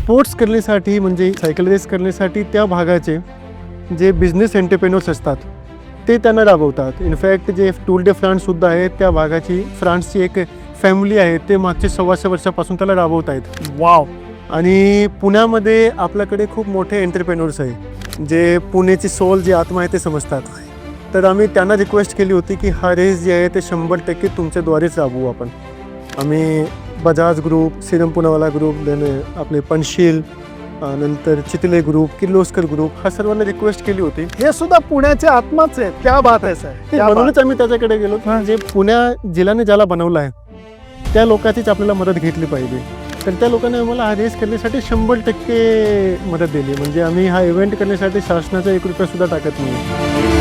Sports करण्यासाठी म्हणजे cycle race करण्यासाठी त्या भागाचे जे बिझनेस एंटरप्रेन्योर्स असतात ते त्यांना राबवतात. इनफॅक्ट जे टूर डे फ्रान्ससुद्धा आहे त्या भागाची फ्रान्सची एक फॅमिली आहे ते मागचे 125 वर्षापासून त्याला राबवत आहेत. वाव. आणि पुण्यामध्ये आपल्याकडे खूप मोठे एंटरप्रेन्योर्स आहे जे पुणेची सोल जी आत्मा आहे ते समजतात. तर आम्ही त्यांना रिक्वेस्ट केली होती की हा रेस जे आहे ते 100% तुमच्याद्वारेच राबवू आपण. आम्ही Bajaj group, Serum Poonawalla group, then आपले पनशील, नंतर चितले ग्रुप, किर्लोस्कर ग्रुप हा सर्वांना रिक्वेस्ट केली होती. हे सुद्धा पुण्याचे आत्माच आहे. त्या बात आहे सर. म्हणूनच आम्ही त्याच्याकडे गेलो. जे पुण्या जिल्ह्याने ज्याला बनवलं आहे त्या लोकांचीच आपल्याला मदत घेतली पाहिजे. तर त्या लोकांनी आम्हाला हा रेस करण्यासाठी 100% मदत दिली. म्हणजे आम्ही हा इव्हेंट करण्यासाठी शासनाचा ₹1 सुद्धा टाकत नाही.